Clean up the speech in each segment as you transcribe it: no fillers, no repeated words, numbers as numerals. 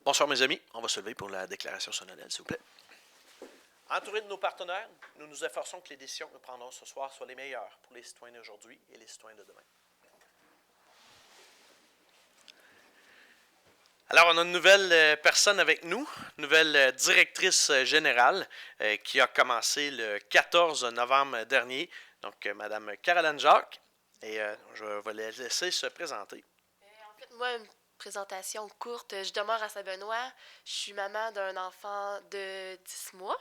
Bonsoir mes amis, on va se lever pour la déclaration solennelle, s'il vous plaît. Entourés de nos partenaires, nous nous efforçons que les décisions que nous prendrons ce soir soient les meilleures pour les citoyens d'aujourd'hui et les citoyens de demain. Alors, on a une nouvelle personne avec nous, nouvelle directrice générale qui a commencé le 14 novembre dernier, donc Mme Caroline Jacques, et je vais la laisser se présenter. En fait, moi, une présentation courte. Je demeure à Saint-Benoît. Je suis maman d'un enfant de 10 mois.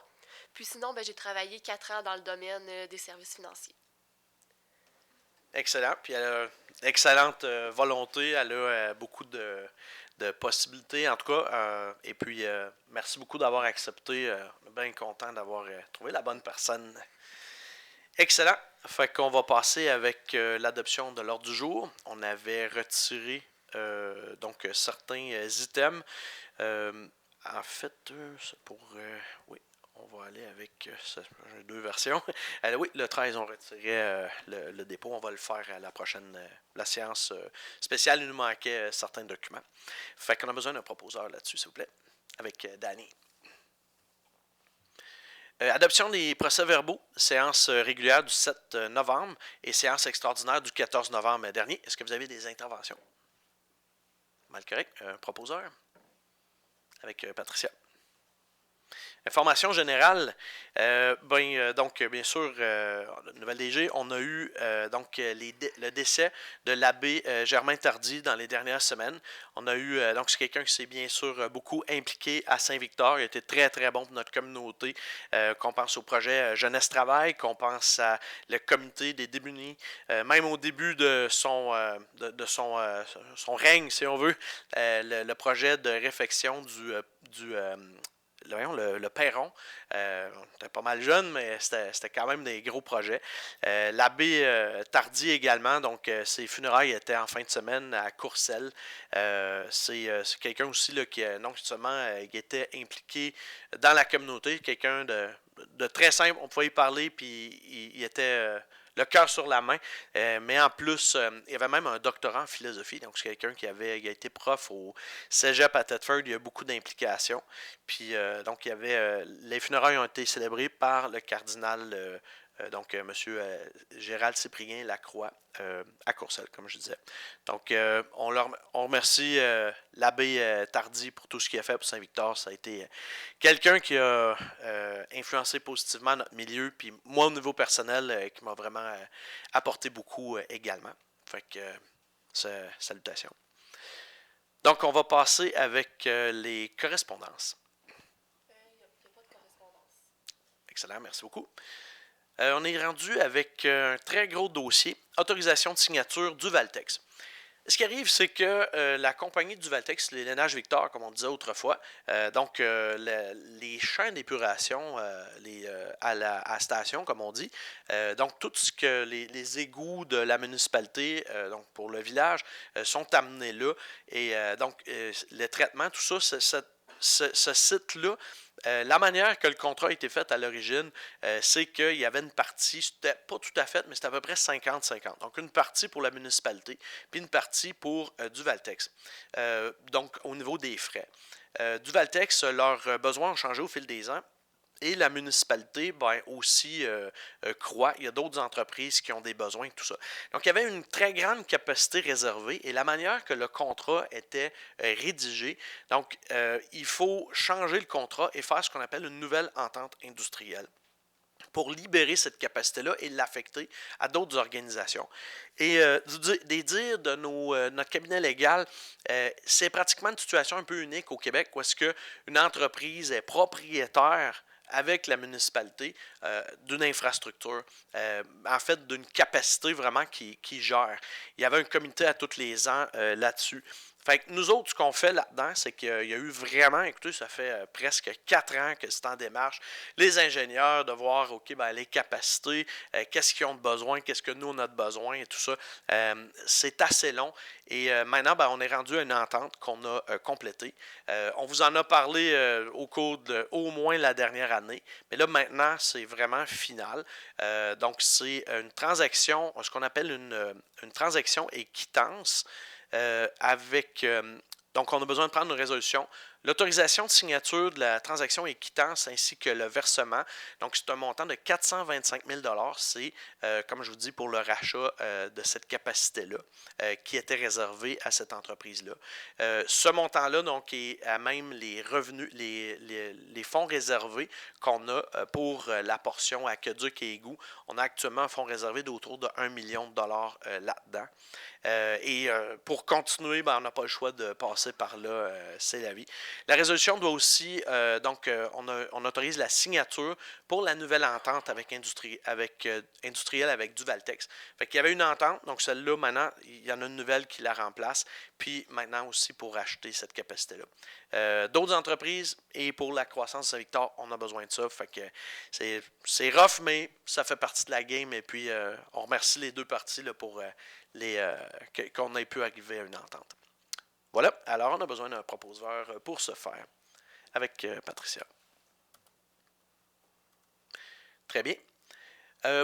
Puis sinon, j'ai travaillé 4 ans dans le domaine des services financiers. Excellent, puis elle a excellente volonté, elle a beaucoup de possibilités en tout cas, et puis merci beaucoup d'avoir accepté, bien content d'avoir trouvé la bonne personne. Excellent, fait qu'on va passer avec l'adoption de l'ordre du jour. On avait retiré donc certains items, en fait c'est pour, oui, on va aller avec j'ai deux versions. Oui, le 13, on retirait le dépôt. On va le faire à la prochaine la séance spéciale. Il nous manquait certains documents. Fait qu'on a besoin d'un proposeur là-dessus, s'il vous plaît, avec Danny. Adoption des procès-verbaux, séance régulière du 7 novembre et séance extraordinaire du 14 novembre dernier. Est-ce que vous avez des interventions? Mal correct. Proposeur? Avec Patricia. Information générale, donc bien sûr, nouvelle DG, on a eu donc le décès de l'abbé Germain Tardy dans les dernières semaines. On a eu, donc c'est quelqu'un qui s'est bien sûr beaucoup impliqué à Saint-Victor. Il a été très très bon pour notre communauté, qu'on pense au projet Jeunesse Travail, qu'on pense à le comité des démunis, même au début de son règne, si on veut, le projet de réfection le Perron. On était pas mal jeune, mais c'était quand même des gros projets. L'abbé Tardy également, donc ses funérailles étaient en fin de semaine à Courcelles. C'est quelqu'un aussi là, qui non seulement qui était impliqué dans la communauté, quelqu'un de très simple, on pouvait y parler, puis il était le cœur sur la main, mais en plus, il y avait même un doctorat en philosophie, donc c'est quelqu'un qui a été prof au Cégep à Thetford, il y a beaucoup d'implications. Puis donc il y avait les funérailles ont été célébrées par le cardinal donc monsieur Gérald Cyprien Lacroix à Courcelles, comme je disais. Donc on remercie l'abbé Tardy pour tout ce qu'il a fait pour Saint-Victor. Ça a été quelqu'un qui a influencé positivement notre milieu, puis moi au niveau personnel qui m'a vraiment apporté beaucoup également. Fait que salutations. Donc on va passer avec les correspondances. Il n'y a pas de correspondance. Excellent, merci beaucoup. On est rendu avec un très gros dossier, autorisation de signature du Valtex. Ce qui arrive, c'est que la compagnie du Valtex, les Lainages Victor, comme on disait autrefois, donc les champs d'épuration à la station, comme on dit, donc tout ce que les égouts de la municipalité, donc pour le village, sont amenés là. Et donc le traitement, tout ça, ce site-là, la manière que le contrat a été fait à l'origine, c'est qu'il y avait une partie, c'était pas tout à fait, mais c'était à peu près 50-50. Donc une partie pour la municipalité, puis une partie pour du Valtex. Donc au niveau des frais. Du Valtex, leurs besoins ont changé au fil des ans. Et la municipalité aussi croît. Il y a d'autres entreprises qui ont des besoins et tout ça. Donc, il y avait une très grande capacité réservée et la manière que le contrat était rédigé, donc il faut changer le contrat et faire ce qu'on appelle une nouvelle entente industrielle pour libérer cette capacité-là et l'affecter à d'autres organisations. Et des dires de notre cabinet légal, c'est pratiquement une situation un peu unique au Québec où est-ce qu'une entreprise est propriétaire avec la municipalité d'une infrastructure, en fait d'une capacité vraiment qui gère. Il y avait un comité à tous les ans là-dessus. Fait que nous autres, ce qu'on fait là-dedans, c'est qu'il y a eu vraiment, écoutez, ça fait presque 4 ans que c'est en démarche, les ingénieurs de voir, OK, les capacités, qu'est-ce qu'ils ont de besoin, qu'est-ce que nous, on a de besoin et tout ça. C'est assez long. Et maintenant, on est rendu à une entente qu'on a complétée. On vous en a parlé au cours de au moins la dernière année. Mais là, maintenant, c'est vraiment final. Donc, c'est une transaction, ce qu'on appelle une transaction et quittance. Donc, on a besoin de prendre une résolution L'autorisation de signature de la transaction et quittance ainsi que le versement. Donc, c'est un montant de 425 000 $. C'est, comme je vous dis, pour le rachat de cette capacité-là qui était réservée à cette entreprise-là. Ce montant-là, donc, est à même les revenus, les fonds réservés qu'on a pour la portion aqueduc et égout. On a actuellement un fonds réservé d'autour de 1 million de dollars là-dedans. Pour continuer, ben, on n'a pas le choix de passer par là, c'est la vie. La résolution doit aussi, on autorise la signature pour la nouvelle entente avec industriel avec Duvaltex. Fait qu'il y avait une entente, donc celle-là, maintenant, il y en a une nouvelle qui la remplace, puis maintenant aussi pour acheter cette capacité-là. D'autres entreprises, et pour la croissance de Saint-Victor, on a besoin de ça. Fait que c'est rough, mais ça fait partie de la game, et puis on remercie les deux parties là, pour qu'on ait pu arriver à une entente. Voilà, alors on a besoin d'un proposeur pour ce faire avec Patricia. Très bien.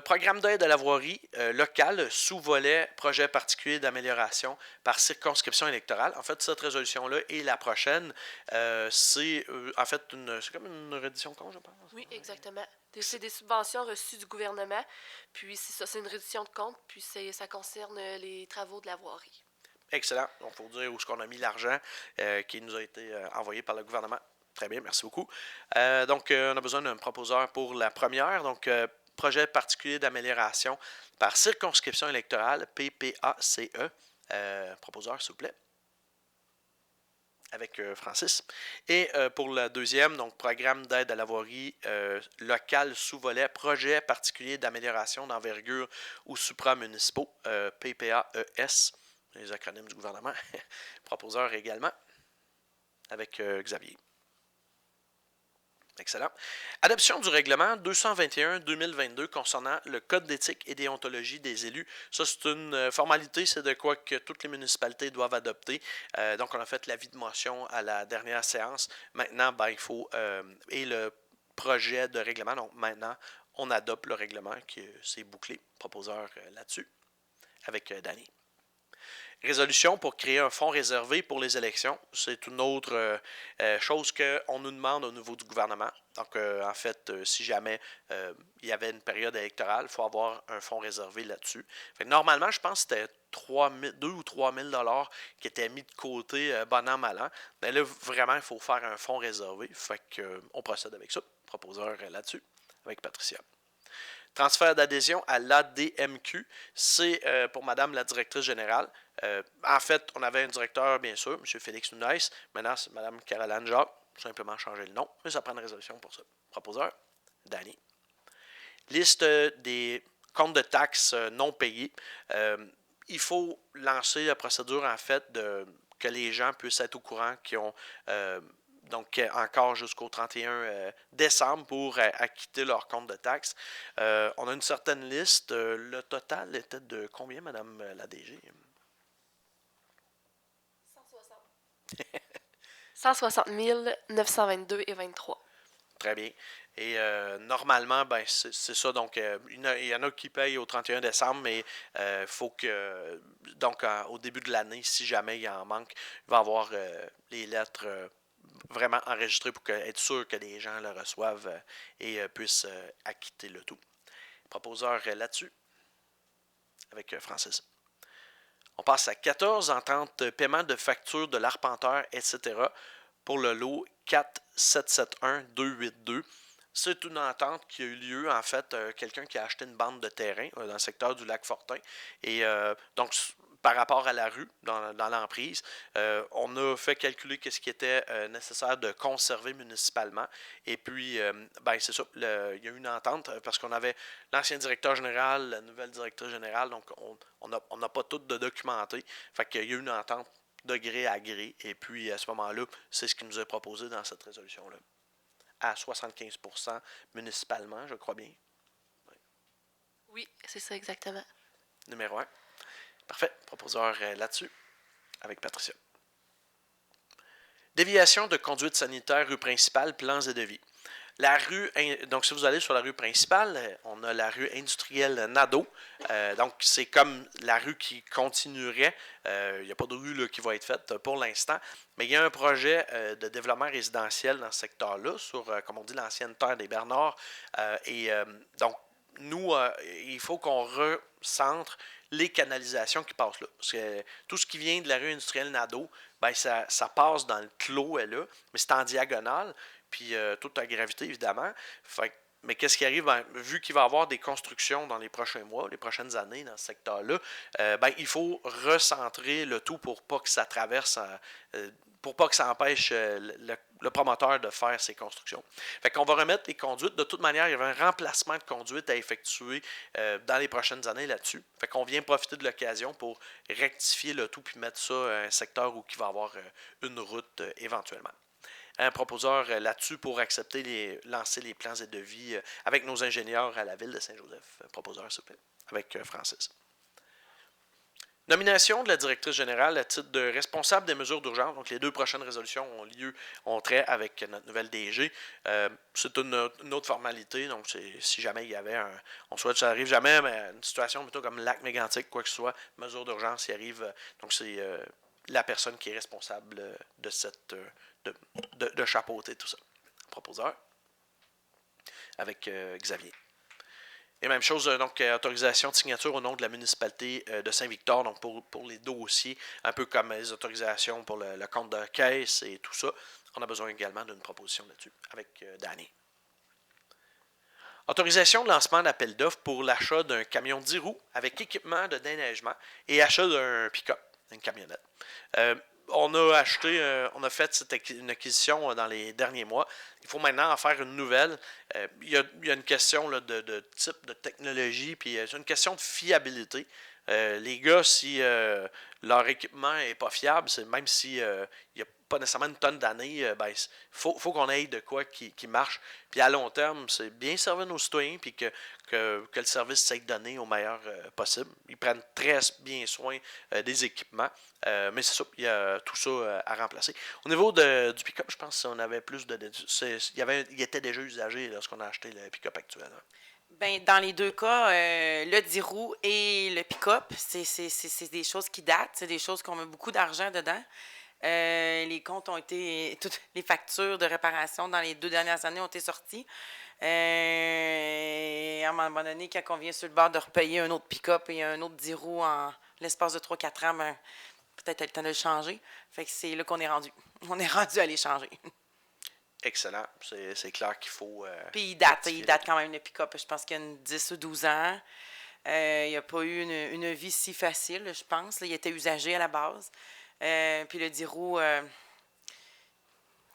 Programme d'aide à la voirie locale, sous-volet, projet particulier d'amélioration par circonscription électorale. En fait, cette résolution-là et la prochaine, c'est en fait c'est comme une reddition de compte, je pense. Oui, exactement. C'est des subventions reçues du gouvernement, puis c'est ça, c'est une réduction de compte, puis ça concerne les travaux de la voirie. Excellent. Donc, il faut dire où est-ce qu'on a mis l'argent qui nous a été envoyé par le gouvernement. Très bien, merci beaucoup. Donc, on a besoin d'un proposeur pour la première. Donc, projet particulier d'amélioration par circonscription électorale, PPACE. Proposeur, s'il vous plaît. Avec Francis. Et pour la deuxième, donc programme d'aide à la voirie locale sous-volet, projet particulier d'amélioration d'envergure ou supramunicipaux, PPAES, les acronymes du gouvernement. Proposeur également, avec Xavier. Excellent. Adoption du règlement 221-2022 concernant le code d'éthique et déontologie des élus. Ça, c'est une formalité, c'est de quoi que toutes les municipalités doivent adopter. Donc, on a fait l'avis de motion à la dernière séance. Maintenant, ben, il faut... et le projet de règlement, donc maintenant, on adopte le règlement, qui c'est bouclé. Proposeur là-dessus, avec Danny. Résolution pour créer un fonds réservé pour les élections. C'est une autre chose qu'on nous demande au niveau du gouvernement. Donc, en fait, si jamais il y avait une période électorale, il faut avoir un fonds réservé là-dessus. Fait que normalement, je pense que c'était 2 ou 3 000 $ qui étaient mis de côté bon an, mal an. Mais là, vraiment, il faut faire un fonds réservé. Fait qu'on procède avec ça. Proposeur là-dessus, avec Patricia. Transfert d'adhésion à l'ADMQ, c'est pour Madame la directrice générale. En fait, on avait un directeur, bien sûr, M. Félix Nunes. Maintenant, c'est Mme Caroline Jacques. Simplement changer le nom. Mais ça prend une résolution pour ça. Proposeur, Danny. Liste des comptes de taxes non payés. Il faut lancer la procédure, en fait, que les gens puissent être au courant qu'ils ont... donc encore jusqu'au 31 décembre pour acquitter leur compte de taxes. On a une certaine liste. Le total était de combien, Madame la DG? 160 922 et 23. Très bien. Et normalement, ben, c'est ça. Donc, il y en a qui payent au 31 décembre, mais il faut que, donc, au début de l'année, si jamais il en manque, il va y avoir les lettres vraiment enregistrées pour être sûr que les gens le reçoivent et puissent acquitter le tout. Proposeur là-dessus, avec Francis. On passe à 14, entente paiement de facture de l'arpenteur, etc. pour le lot 4771282. C'est une entente qui a eu lieu, en fait, quelqu'un qui a acheté une bande de terrain dans le secteur du lac Fortin. Et donc, par rapport à la rue, dans l'emprise, on a fait calculer ce qui était nécessaire de conserver municipalement. Et puis, ben, c'est ça, il y a eu une entente parce qu'on avait l'ancien directeur général, la nouvelle directrice générale, donc on n'a pas tout de documenté. Fait qu'il y a eu une entente de gré à gré. Et puis, à ce moment-là, c'est ce qui nous est proposé dans cette résolution-là. À 75% municipalement, je crois bien. Oui, c'est ça exactement. Numéro 1. Parfait. Proposeur là-dessus, avec Patricia. Déviation de conduite sanitaire, rue principale, plans et devis. Donc, si vous allez sur la rue principale, on a la rue industrielle Nadeau. Donc, c'est comme la rue qui continuerait. Il n'y a pas de rue là, qui va être faite pour l'instant. Mais il y a un projet de développement résidentiel dans ce secteur-là, sur, comme on dit, l'ancienne terre des Bernards. Donc, nous, il faut qu'on recentre les canalisations qui passent là. Parce que tout ce qui vient de la rue industrielle Nadeau, ben ça passe dans le clos, là, mais c'est en diagonale, puis tout à gravité, évidemment. Mais qu'est-ce qui arrive? Ben, vu qu'il va y avoir des constructions dans les prochains mois, les prochaines années dans ce secteur-là, il faut recentrer le tout pour pas que ça traverse, pour pas que ça empêche le promoteur de faire ses constructions. Fait qu'on va remettre les conduites. De toute manière, il y avait un remplacement de conduite à effectuer dans les prochaines années là-dessus. Fait qu'on vient profiter de l'occasion pour rectifier le tout puis mettre ça à un secteur où il va y avoir une route éventuellement. Un proposeur là-dessus pour lancer les plans et devis avec nos ingénieurs à la ville de Saint-Joseph. Proposeur, s'il vous plaît, avec Francis. Nomination de la directrice générale à titre de responsable des mesures d'urgence. Donc, les 2 prochaines résolutions ont trait avec notre nouvelle DG. C'est une autre formalité. Donc, si jamais il y avait on souhaite que ça arrive jamais, mais une situation plutôt comme lac mégantic, quoi que ce soit, mesure d'urgence qui arrive. Donc, c'est la personne qui est responsable de cette de chapeauter tout ça. Proposeur avec Xavier. Et même chose, donc, autorisation de signature au nom de la municipalité de Saint-Victor, donc pour les dossiers, un peu comme les autorisations pour le compte de caisse et tout ça. On a besoin également d'une proposition là-dessus avec Danny. Autorisation de lancement d'appel d'offres pour l'achat d'un camion 10 roues avec équipement de déneigement et achat d'un pick-up, une camionnette. On a fait une acquisition dans les derniers mois. Il faut maintenant en faire une nouvelle. Il y a une question là, de type de technologie, puis c'est une question de fiabilité. Les gars, si leur équipement n'est pas fiable, c'est même si il n'y a pas nécessairement une tonne d'années, faut qu'on ait de quoi qui marche. Puis à long terme, c'est bien servir nos citoyens, puis que le service soit donné au meilleur possible. Ils prennent très bien soin des équipements. Mais c'est ça, il y a tout ça à remplacer. Au niveau du pick-up, je pense qu'on avait plus de... Il était déjà usagé lorsqu'on a acheté le pick-up actuel. Hein. Ben, dans les 2 cas, le 10 roues et le pick-up, c'est des choses qui datent, c'est des choses qu'on met beaucoup d'argent dedans. Les comptes ont été, toutes les factures de réparation dans les 2 dernières années ont été sorties. À un moment donné, quand on vient sur le bord de repayer un autre pick-up et un autre 10 roues en l'espace de 3-4 ans, ben, peut-être le temps de le changer. Fait que c'est là qu'on est rendu. On est rendu à les changer. Excellent. C'est clair qu'il faut... Puis il date quand même le pick-up. Je pense qu'il y a 10 ou 12 ans. Il n'y a pas eu une vie si facile, je pense. Là, il était usagé à la base. Puis le 10 roues,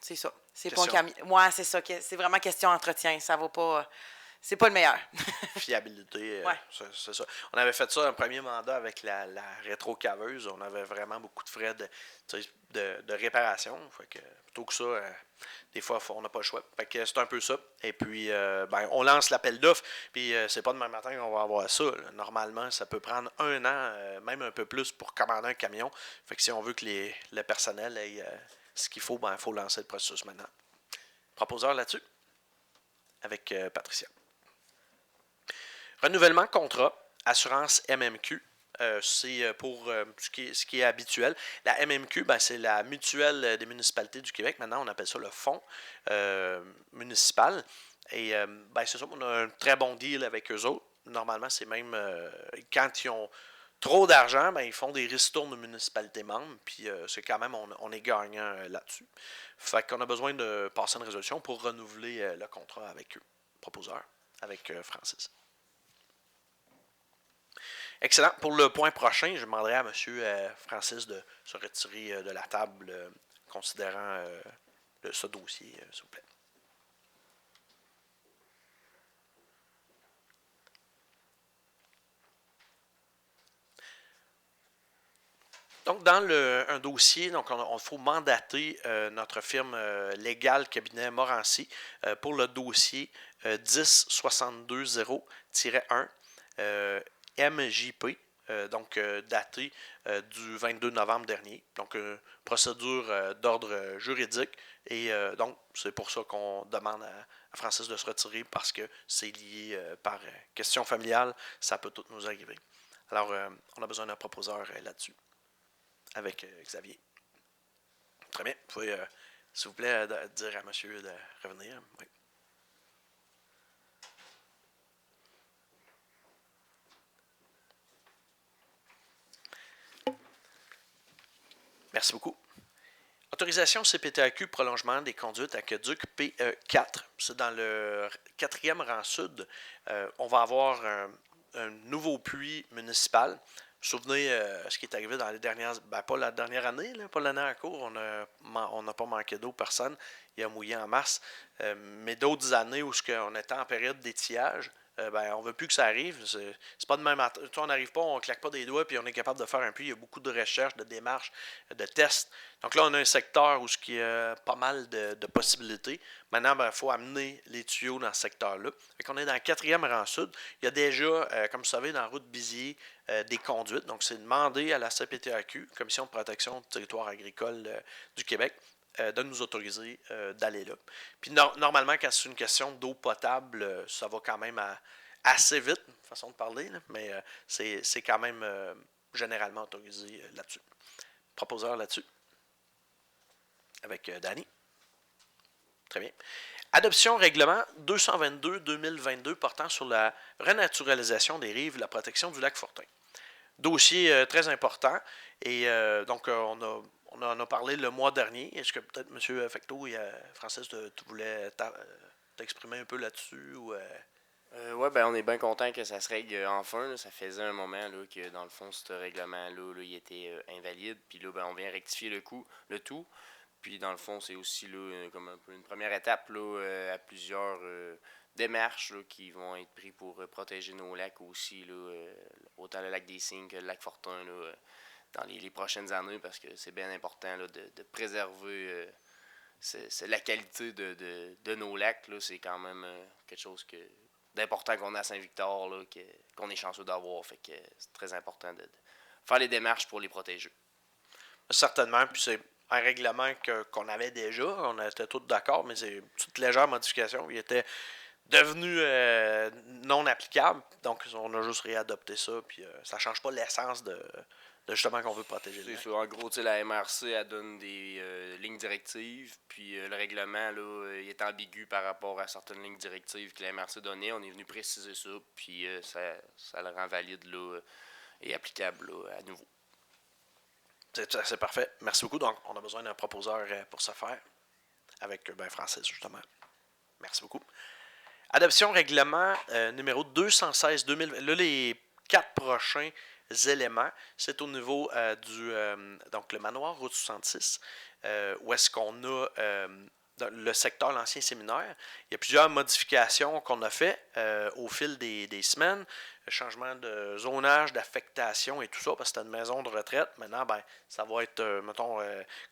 c'est ça. C'est pas un camion. Ouais, c'est ça. C'est vraiment question d'entretien. Ça va pas... c'est pas le meilleur. Fiabilité, ouais. c'est ça. On avait fait ça un premier mandat avec la rétro-caveuse. On avait vraiment beaucoup de frais de réparation. Fait que, plutôt que ça, des fois, on n'a pas le choix. Fait que c'est un peu ça. Et puis, on lance l'appel d'offres. Puis, c'est pas demain matin qu'on va avoir ça. Là. Normalement, ça peut prendre 1 an, même un peu plus, pour commander un camion. Fait que si on veut que le personnel ait ce qu'il faut, il faut lancer le processus maintenant. Proposeur là-dessus? Avec Patricia. Renouvellement de contrat, assurance MMQ, c'est pour ce qui est habituel. La MMQ, c'est la mutuelle des municipalités du Québec. Maintenant, on appelle ça le fonds municipal. Et c'est ça, on a un très bon deal avec eux autres. Normalement, c'est même quand ils ont trop d'argent, ils font des ristournes de municipalités membres. Puis c'est quand même, on est gagnant là-dessus. Fait qu'on a besoin de passer une résolution pour renouveler le contrat avec eux. Proposeur, avec Francis. Excellent. Pour le point prochain, je demanderai à M. Francis de se retirer de la table considérant ce dossier, s'il vous plaît. Donc, dans un dossier, donc on faut mandater notre firme légale cabinet Morancy pour le dossier 10620-1 MJP donc daté du 22 novembre dernier. Donc, procédure d'ordre juridique. Et donc, c'est pour ça qu'on demande à Francis de se retirer parce que c'est lié par question familiale. Ça peut tout nous arriver. Alors, on a besoin d'un proposeur là-dessus avec Xavier. Très bien. Vous pouvez, s'il vous plaît, dire à monsieur de revenir. Oui. Merci beaucoup. Autorisation CPTAQ prolongement des conduites aqueduc PE4. C'est dans le 4e rang sud. On va avoir un nouveau puits municipal. Vous vous souvenez ce qui est arrivé dans les dernières... pas la dernière année, là, pas l'année en cours. On n'a pas manqué d'eau, personne. Il a mouillé en mars. Mais d'autres années où on était en période d'étiage, on ne veut plus que ça arrive. C'est pas de même. On n'arrive pas, on ne claque pas des doigts, puis on est capable de faire un puits. Il y a beaucoup de recherches, de démarches, de tests. Donc là, on a un secteur où il y a pas mal de possibilités. Maintenant, il faut amener les tuyaux dans ce secteur-là. On est dans le 4e rang sud. Il y a déjà, comme vous savez, dans la route Bizier, des conduites. Donc, c'est demandé à la CPTAQ, Commission de protection du territoire agricole du Québec, de nous autoriser d'aller là. Puis normalement, quand c'est une question d'eau potable, ça va quand même assez vite, façon de parler, là, mais c'est quand même généralement autorisé là-dessus. Proposeur là-dessus. Avec Danny. Très bien. Adoption règlement 222-2022 portant sur la renaturalisation des rives et la protection du lac Fortin. Dossier très important. Et donc, on en a parlé le mois dernier. Est-ce que peut-être M. Fecteau et Francis, tu voulais t'exprimer un peu là-dessus? Ou, Oui, ben on est bien content que ça se règle enfin. Là. Ça faisait un moment là, que dans le fond, ce règlement-là, il était invalide. Puis là, ben, on vient rectifier le tout. Puis dans le fond, c'est aussi là, comme un peu une première étape là, à plusieurs démarches là, qui vont être prises pour protéger nos lacs aussi, là, autant le lac des Cygnes que le lac Fortin là, dans les prochaines années, parce que c'est bien important là, de préserver c'est la qualité de nos lacs. Là, c'est quand même quelque chose d'important qu'on a à Saint-Victor, là, qu'on est chanceux d'avoir. Fait que c'est très important de faire les démarches pour les protéger. Certainement, puis c'est un règlement qu'on avait déjà, on était tous d'accord, mais c'est une petite légère modification. Il était devenu non applicable, donc on a juste réadopté ça, puis ça ne change pas l'essence de justement qu'on veut protéger le lac. C'est ça. En gros, la MRC elle donne des lignes directives, puis le règlement là, il est ambigu par rapport à certaines lignes directives que la MRC donnait. On est venu préciser ça, puis ça le rend valide là, et applicable là, à nouveau. C'est parfait. Merci beaucoup. Donc, on a besoin d'un proposeur pour ce faire, avec Francis, justement. Merci beaucoup. Adoption règlement numéro 216-2020. Là, les 4 prochains éléments, c'est au niveau donc le manoir Route 66, où est-ce qu'on a dans le secteur l'ancien séminaire. Il y a plusieurs modifications qu'on a fait au fil des semaines. Changement de zonage, d'affectation et tout ça, parce que c'était une maison de retraite. Maintenant, ça va être, mettons,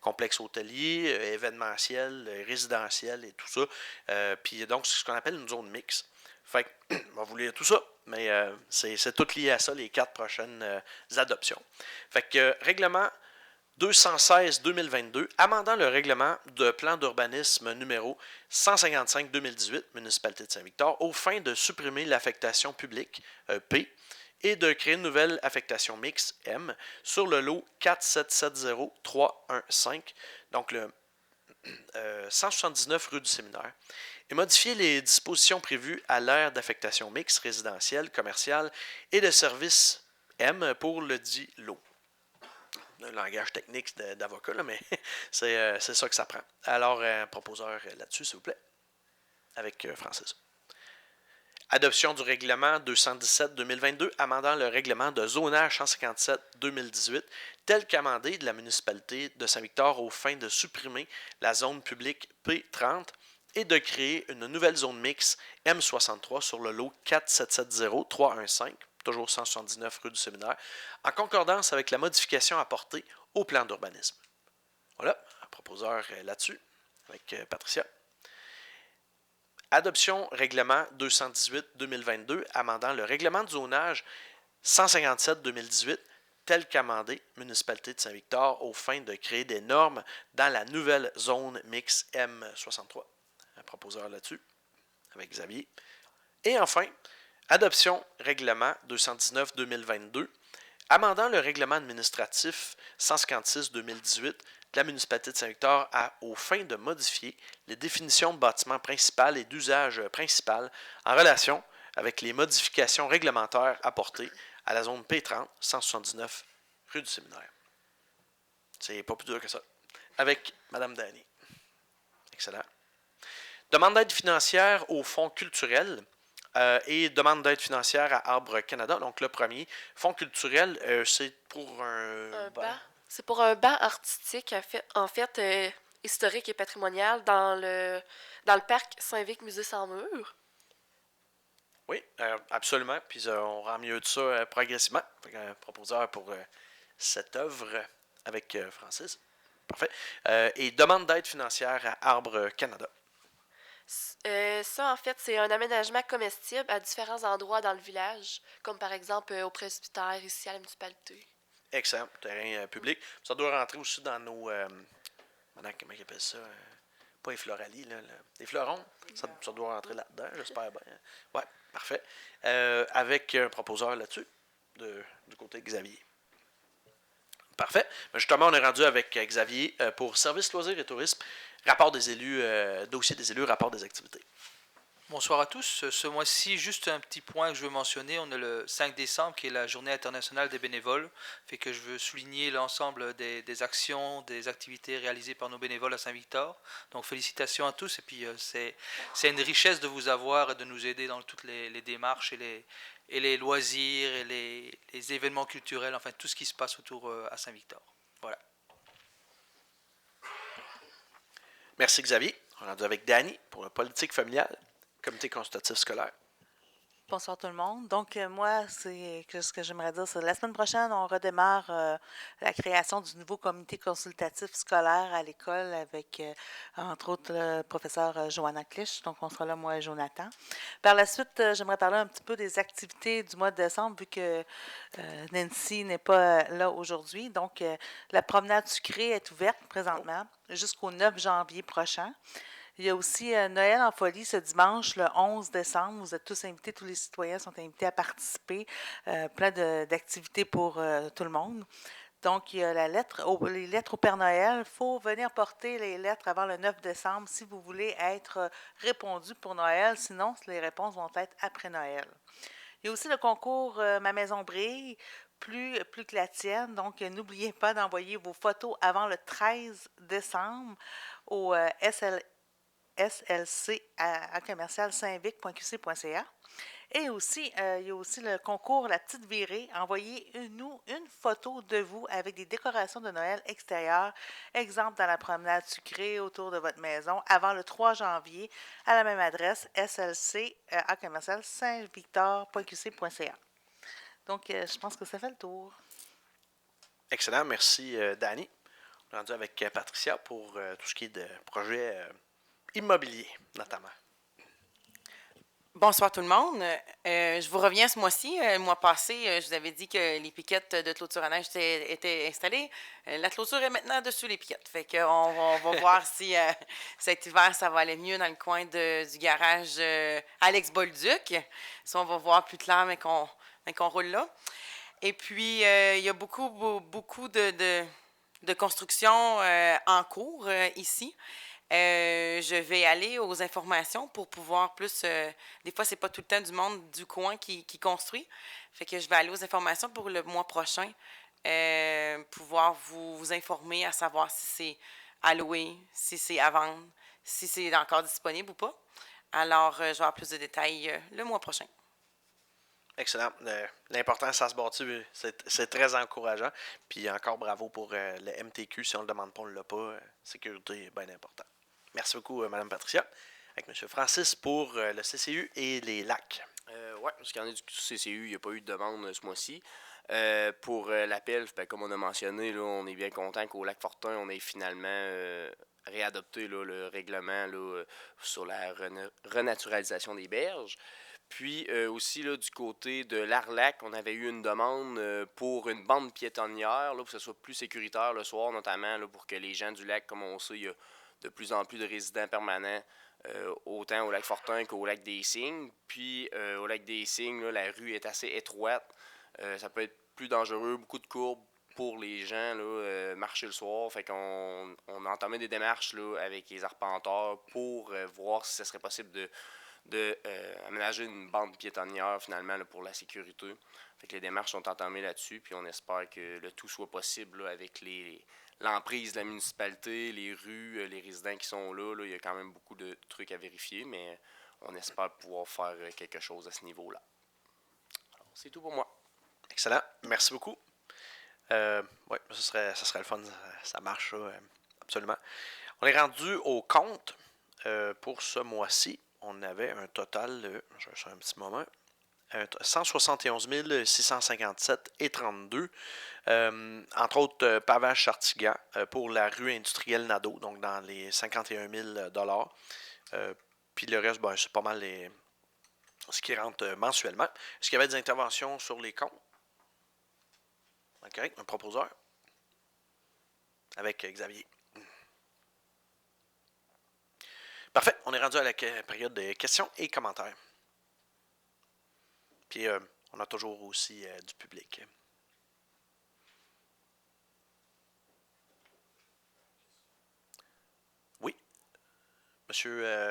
complexe hôtelier, événementiel, résidentiel et tout ça. Puis donc, c'est ce qu'on appelle une zone mixte. Fait que, on va vous lire tout ça, mais c'est tout lié à ça, les 4 prochaines adoptions. Fait que, règlement 216-2022, amendant le règlement de plan d'urbanisme numéro 155-2018, municipalité de Saint-Victor, aux fins de supprimer l'affectation publique P et de créer une nouvelle affectation mixte M sur le lot 4770315, donc le 179 rue du Séminaire, et modifier les dispositions prévues à l'aire d'affectation mixte résidentielle, commerciale et de service M pour le dit lot. Un langage technique d'avocat, là, mais c'est ça que ça prend. Alors, un proposeur là-dessus, s'il vous plaît, avec Francis. Adoption du règlement 217-2022, amendant le règlement de zonage 157-2018, tel qu'amendé de la municipalité de Saint-Victor aux fins de supprimer la zone publique P30 et de créer une nouvelle zone mixte M63 sur le lot 4770315, toujours 179 rue du Séminaire, en concordance avec la modification apportée au plan d'urbanisme. Voilà, un proposeur là-dessus, avec Patricia. Adoption règlement 218-2022, amendant le règlement de zonage 157-2018, tel qu'amendé, municipalité de Saint-Victor, aux fins de créer des normes dans la nouvelle zone mix M63. Un proposeur là-dessus, avec Xavier. Et enfin, adoption règlement 219-2022, amendant le règlement administratif 156-2018 de la municipalité de Saint-Victor aux fins de modifier les définitions de bâtiments principal et d'usage principal en relation avec les modifications réglementaires apportées à la zone P30, 179 rue du Séminaire. C'est pas plus dur que ça. Avec Mme Dany. Excellent. Demande d'aide financière au Fonds culturel et demande d'aide financière à Arbre Canada. Donc, le premier, Fonds culturel, c'est pour Un banc. C'est pour un banc artistique, en fait historique et patrimonial dans le parc Saint-Vic Musée sans mur. Oui, absolument. Puis on rend mieux de ça progressivement. Fait un proposeur pour cette œuvre avec Francis. Parfait. Et demande d'aide financière à Arbre Canada. Ça, en fait, c'est un aménagement comestible à différents endroits dans le village, comme par exemple au presbytère, ici à la municipalité. Excellent. Terrain public. Ça doit rentrer aussi dans nos... maintenant, comment ils appellent ça? Pas les floralis, là. Les fleurons. Ça doit rentrer là-dedans, j'espère bien. Ouais, parfait. Avec un proposeur là-dessus, du côté de Xavier. Parfait. Mais justement, on est rendu avec Xavier pour Services, loisirs et tourisme. Rapport des élus, dossier des élus, rapport des activités. Bonsoir à tous. Ce mois-ci, juste un petit point que je veux mentionner. On a le 5 décembre qui est la journée internationale des bénévoles. Fait que je veux souligner l'ensemble des actions, des activités réalisées par nos bénévoles à Saint-Victor. Donc félicitations à tous. Et puis c'est une richesse de vous avoir et de nous aider dans toutes les démarches et les loisirs et les événements culturels. Enfin, tout ce qui se passe autour à Saint-Victor. Voilà. Merci Xavier. On est rendu avec Dany pour la politique familiale. Comité consultatif scolaire. Bonsoir tout le monde. Donc, moi, ce que j'aimerais dire, c'est la semaine prochaine, on redémarre la création du nouveau comité consultatif scolaire à l'école avec, entre autres, le professeur Johanna Clich. Donc, on sera là, moi et Jonathan. Par la suite, j'aimerais parler un petit peu des activités du mois de décembre, vu que Nancy n'est pas là aujourd'hui. Donc, la promenade sucrée est ouverte présentement jusqu'au 9 janvier prochain. Il y a aussi Noël en folie ce dimanche, le 11 décembre. Vous êtes tous invités, tous les citoyens sont invités à participer. Plein d'activités pour tout le monde. Donc, il y a les lettres au Père Noël. Il faut venir porter les lettres avant le 9 décembre si vous voulez être répondu pour Noël. Sinon, les réponses vont être après Noël. Il y a aussi le concours Ma maison brille, plus que la tienne. Donc, n'oubliez pas d'envoyer vos photos avant le 13 décembre au SLC à commercial saintvic.qc.ca. Et aussi, il y a aussi le concours La Petite Virée. Envoyez-nous une photo de vous avec des décorations de Noël extérieures, exemple dans la promenade sucrée autour de votre maison, avant le 3 janvier, à la même adresse, SLC à commercial saint-victor.qc.ca. Donc, je pense que ça fait le tour. Excellent. Merci, Dany. On est rendu avec Patricia pour tout ce qui est de projets immobiliers, notamment. Bonsoir tout le monde. Je vous reviens ce mois-ci. Le mois passé, je vous avais dit que les piquettes de clôture à neige étaient installées. La clôture est maintenant dessus les piquettes. Fait qu'on va voir si cet hiver, ça va aller mieux dans le coin du garage Alex Bolduc. Ça, on va voir plus clair, mais qu'on roule là. Et puis, il y a beaucoup de construction en cours ici. Je vais aller aux informations pour pouvoir plus... des fois, c'est pas tout le temps du monde du coin qui construit. Fait que je vais aller aux informations pour le mois prochain, pouvoir vous informer à savoir si c'est à louer, si c'est à vendre, si c'est encore disponible ou pas. Alors, je vais avoir plus de détails le mois prochain. Excellent. L'important, ça se bâtit, c'est très encourageant. Puis encore bravo pour le MTQ. Si on ne le demande pas, on ne l'a pas. Sécurité est bien important. Merci beaucoup, Mme Patricia. Avec M. Francis pour le CCU et les lacs. Oui, parce qu'il y en a du CCU, il n'y a pas eu de demande ce mois-ci. Pour l'appel, comme on a mentionné, là, on est bien content qu'au Lac Fortin, on ait finalement réadopté là, le règlement là, sur la renaturalisation des berges. Puis aussi, là, du côté de l'Arlac, on avait eu une demande pour une bande piétonnière, là, pour que ce soit plus sécuritaire le soir, notamment là, pour que les gens du lac, comme on sait, il y a de plus en plus de résidents permanents, autant au lac Fortin qu'au lac des Cygnes. Puis au lac des Cygnes, là, la rue est assez étroite. Ça peut être plus dangereux, beaucoup de courbes pour les gens, là, marcher le soir. Fait qu'on a entamé des démarches là, avec les arpenteurs pour voir si ce serait possible de aménager une bande piétonnière finalement là, pour la sécurité. Fait que les démarches sont entamées là-dessus, puis on espère que le tout soit possible là, avec l'emprise de la municipalité, les rues, les résidents qui sont là. Il y a quand même beaucoup de trucs à vérifier, mais on espère pouvoir faire quelque chose à ce niveau-là. Alors, c'est tout pour moi. Excellent. Merci beaucoup. Oui, ça serait le fun. Ça marche, ça, absolument. On est rendu au compte pour ce mois-ci. On avait un total, je vais faire un petit moment, 171 657,32 entre autres, pavage Chartigan pour la rue industrielle Nadeau, donc dans les 51 000 puis le reste, ben, c'est pas mal ce qui rentre mensuellement. Est-ce qu'il y avait des interventions sur les comptes? OK, un proposeur avec Xavier. Parfait, on est rendu à la période de questions et commentaires. Puis, on a toujours aussi du public. Oui, monsieur...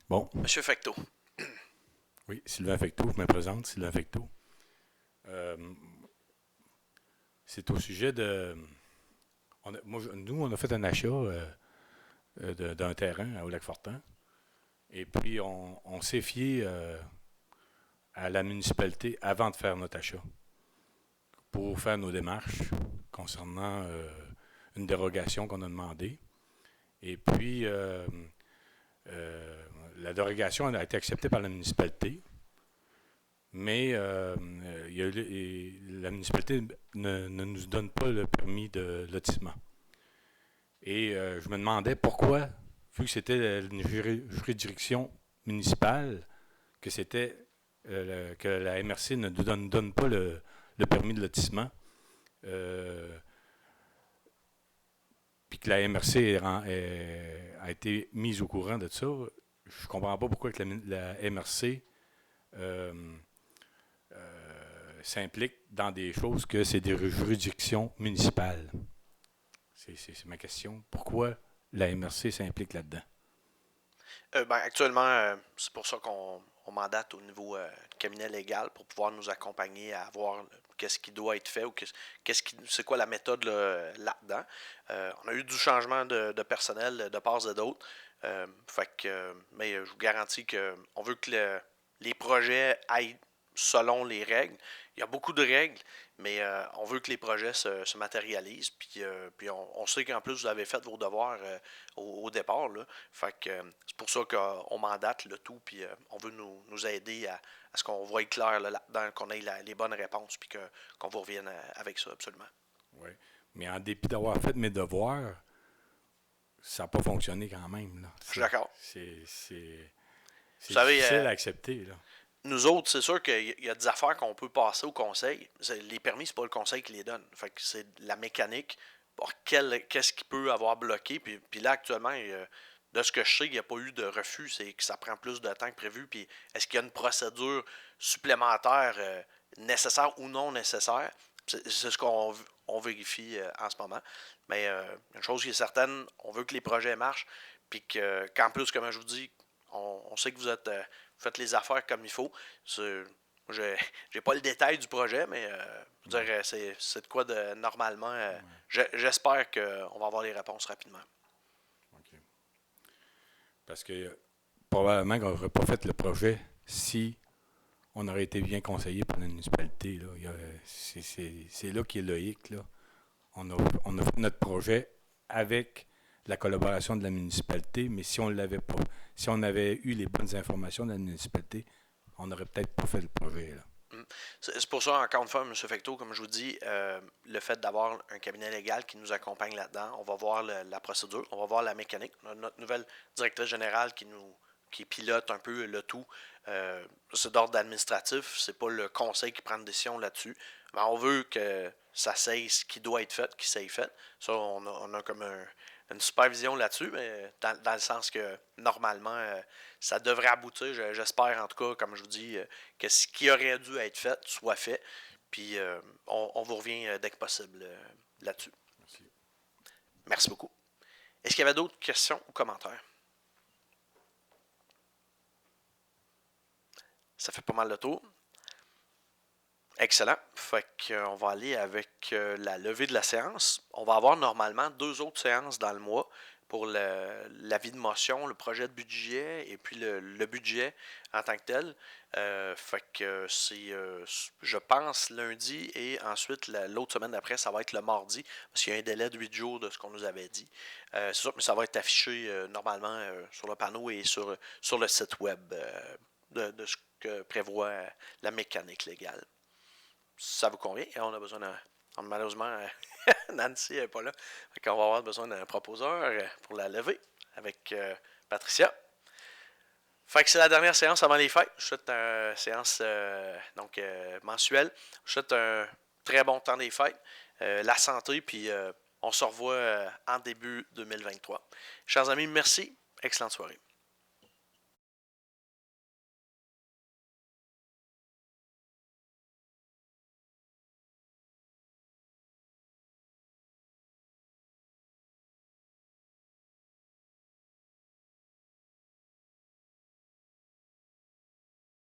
Bon. Monsieur Fecteau. Oui, Sylvain Fecteau, je me présente, Sylvain Fecteau. C'est au sujet de... Nous, on a fait un achat d'un terrain au Lac-Fortin. Et puis, on s'est fié à la municipalité avant de faire notre achat pour faire nos démarches concernant une dérogation qu'on a demandée. Et puis, la dérogation a été acceptée par la municipalité, mais la municipalité ne nous donne pas le permis de lotissement. Et je me demandais pourquoi, vu que c'était une juridiction municipale, que la MRC ne nous donne pas le permis de lotissement, puis que la MRC a été mise au courant de ça. Je ne comprends pas pourquoi que la MRC s'implique dans des choses que c'est des juridictions municipales. C'est ma question. Pourquoi la MRC s'implique là-dedans? Actuellement, c'est pour ça qu'on mandate au niveau cabinet légal pour pouvoir nous accompagner à voir qu'est-ce qui doit être fait ou c'est quoi la méthode là-dedans. On a eu du changement de personnel de part et d'autre. Mais je vous garantis qu'on veut que les projets aillent selon les règles. Il y a beaucoup de règles, mais on veut que les projets se matérialisent. Puis on sait qu'en plus, vous avez fait vos devoirs au départ. Là. C'est pour ça qu'on mandate le tout. Puis on veut nous aider à ce qu'on voie clair là-dedans, qu'on ait les bonnes réponses. Puis qu'on vous revienne avec ça, absolument. Oui. Mais en dépit d'avoir fait mes devoirs, ça n'a pas fonctionné quand même. Là. Je suis d'accord. C'est difficile à accepter. Là. Nous autres, c'est sûr qu'il y a des affaires qu'on peut passer au conseil. Les permis, c'est pas le conseil qui les donne. Fait que c'est la mécanique. Qu'est-ce qui peut avoir bloqué? Puis là, actuellement, de ce que je sais, il n'y a pas eu de refus. C'est que ça prend plus de temps que prévu. Puis est-ce qu'il y a une procédure supplémentaire nécessaire ou non nécessaire? C'est ce qu'on vérifie en ce moment. Mais une chose qui est certaine, on veut que les projets marchent. Puis qu'en plus, comme je vous dis, on sait que vous faites les affaires comme il faut. Je n'ai pas le détail du projet, mais je veux dire, c'est de quoi de normalement. J'espère qu'on va avoir les réponses rapidement. OK. Parce que probablement qu'on n'aurait pas fait le projet si on aurait été bien conseillé par la municipalité. Là. C'est là qu'il y a le hic. Là. On a fait notre projet avec la collaboration de la municipalité, mais si on l'avait pas, si on avait eu les bonnes informations de la municipalité, on n'aurait peut-être pas fait le projet. Là. C'est pour ça, encore une fois, M. Fecteau, comme je vous dis, le fait d'avoir un cabinet légal qui nous accompagne là-dedans, on va voir la procédure, on va voir la mécanique. On a notre nouvelle directrice générale qui pilote un peu le tout. C'est d'ordre administratif, c'est pas le conseil qui prend une décision là-dessus. Mais on veut que ça sait ce qui doit être fait, qui s'est fait. Ça, on a comme une supervision là-dessus, mais dans le sens que normalement, ça devrait aboutir. J'espère en tout cas, comme je vous dis, que ce qui aurait dû être fait soit fait. Puis on vous revient dès que possible là-dessus. Merci. Merci beaucoup. Est-ce qu'il y avait d'autres questions ou commentaires? Ça fait pas mal de tour. Excellent. Fait qu'on va aller avec la levée de la séance. On va avoir normalement 2 autres séances dans le mois pour l'avis de motion, le projet de budget et puis le budget en tant que tel. Fait que c'est, je pense, lundi et ensuite l'autre semaine d'après, ça va être le mardi parce qu'il y a un délai de 8 jours de ce qu'on nous avait dit. C'est sûr, mais ça va être affiché normalement sur le panneau et sur le site web de ce que prévoit la mécanique légale. Ça vous convient? Et on a besoin d'un... Malheureusement, Nancy n'est pas là. On va avoir besoin d'un proposeur pour la lever avec Patricia. Fait que c'est la dernière séance avant les fêtes. Je souhaite une séance mensuelle. Je souhaite un très bon temps des fêtes. La santé, puis on se revoit en début 2023. Chers amis, merci. Excellente soirée.